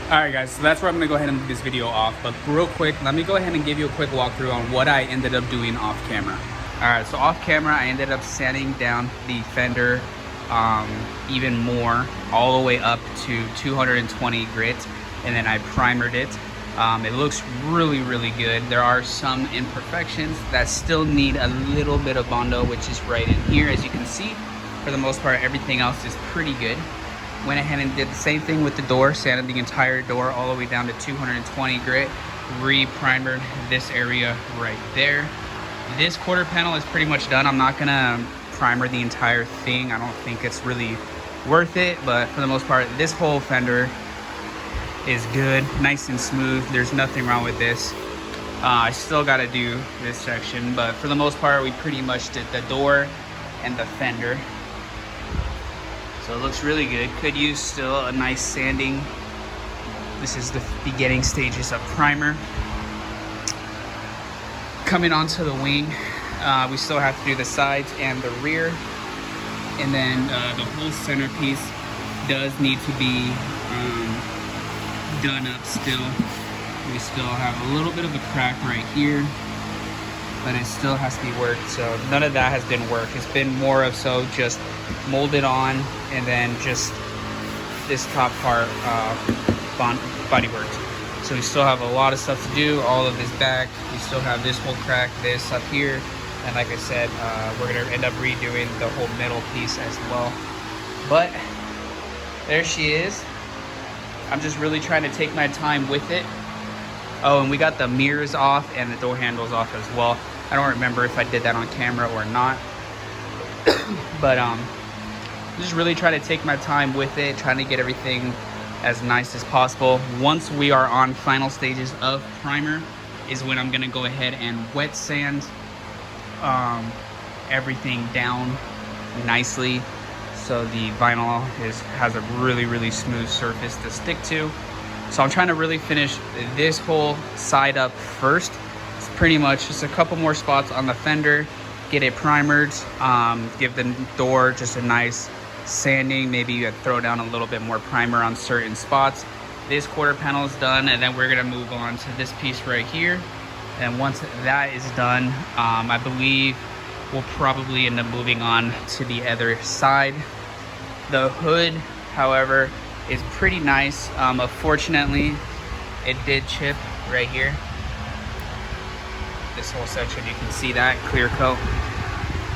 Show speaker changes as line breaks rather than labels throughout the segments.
Alright guys, so that's where I'm going to go ahead and leave this video off. But real quick, let me go ahead and give you a quick walkthrough on what I ended up doing off camera. Alright, so off camera I ended up sanding down the fender even more, all the way up to 220 grit, and then I primered it. It looks really good. There are some imperfections that still need a little bit of Bondo, which is right in here. As you can see, for the most part everything else is pretty good. Went ahead and did the same thing with the door, sanded the entire door all the way down to 220 grit, re-primered this area right there. This quarter panel is pretty much done. I'm not gonna primer the entire thing. I don't think it's really worth it, but for the most part, this whole fender is good, nice and smooth. There's nothing wrong with this. I still gotta do this section, but for the most part, we pretty much did the door and the fender. So it looks really good. Could use still a nice sanding. This is the beginning stages of primer. Coming onto the wing, we still have to do the sides and the rear. And then the whole centerpiece does need to be done up still. We still have a little bit of a crack right here, but it still has to be worked. So none of that has been worked. It's been more of so just molded on, and then just this top part bodywork. So we still have a lot of stuff to do. All of this back, we still have this whole crack, this up here, and like I said, we're gonna end up redoing the whole middle piece as well. But there she is. I'm just really trying to take my time with it. Oh, and we got the mirrors off and the door handles off as well. I don't remember if I did that on camera or not. But just really try to take my time with it, trying to get everything as nice as possible. Once we are on final stages of primer is when I'm gonna go ahead and wet sand everything down nicely, so the vinyl has a really smooth surface to stick to. So I'm trying to really finish this whole side up first. It's pretty much just a couple more spots on the fender, get it primered, give the door just a nice sanding, maybe you throw down a little bit more primer on certain spots. This quarter panel is done, and then we're gonna move on to this piece right here. And once that is done, I believe we'll probably end up moving on to the other side. The hood, however, is pretty nice. Unfortunately, it did chip right here. This whole section, you can see that clear coat.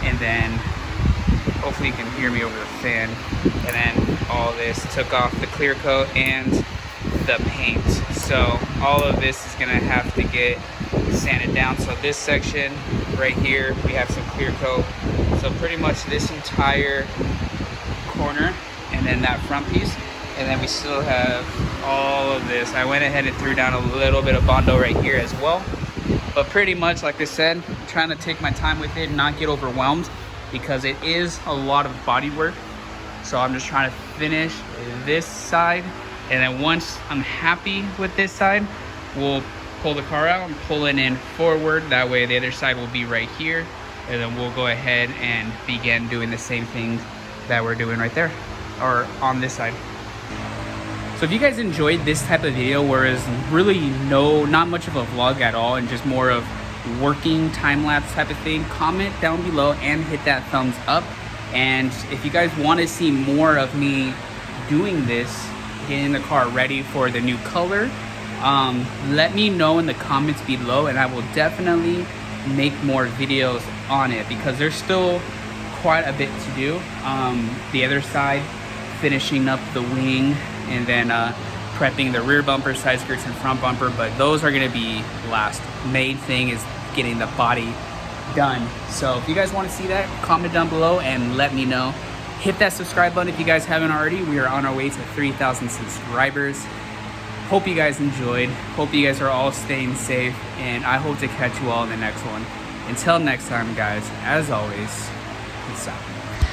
And then hopefully you can hear me over the fan. And then all this took off the clear coat and the paint. So all of this is gonna have to get sanded down. So this section right here, we have some clear coat. So pretty much this entire corner, and then that front piece. And then we still have all of this. I went ahead and threw down a little bit of Bondo right here as well. But pretty much, like I said, I'm trying to take my time with it, not get overwhelmed, because it is a lot of body work. So I'm just trying to finish this side, and then once I'm happy with this side, we'll pull the car out and pull it in forward. That way the other side will be right here, and then we'll go ahead and begin doing the same thing that we're doing right there, or on this side. So if you guys enjoyed this type of video, where it's really not much of a vlog at all, and just more of working time-lapse type of thing, comment down below and hit that thumbs up. And if you guys want to see more of me doing this, getting the car ready for the new color, let me know in the comments below, and I will definitely make more videos on it, because there's still quite a bit to do. The other side, finishing up the wing, and then prepping the rear bumper, side skirts, and front bumper, but those are gonna be last. Main thing is getting the body done. So if you guys want to see that, comment down below and let me know. Hit that subscribe button if you guys haven't already. We are on our way to 3,000 subscribers. Hope you guys enjoyed. Hope you guys are all staying safe, and I hope to catch you all in the next one. Until next time, guys, as always, peace out.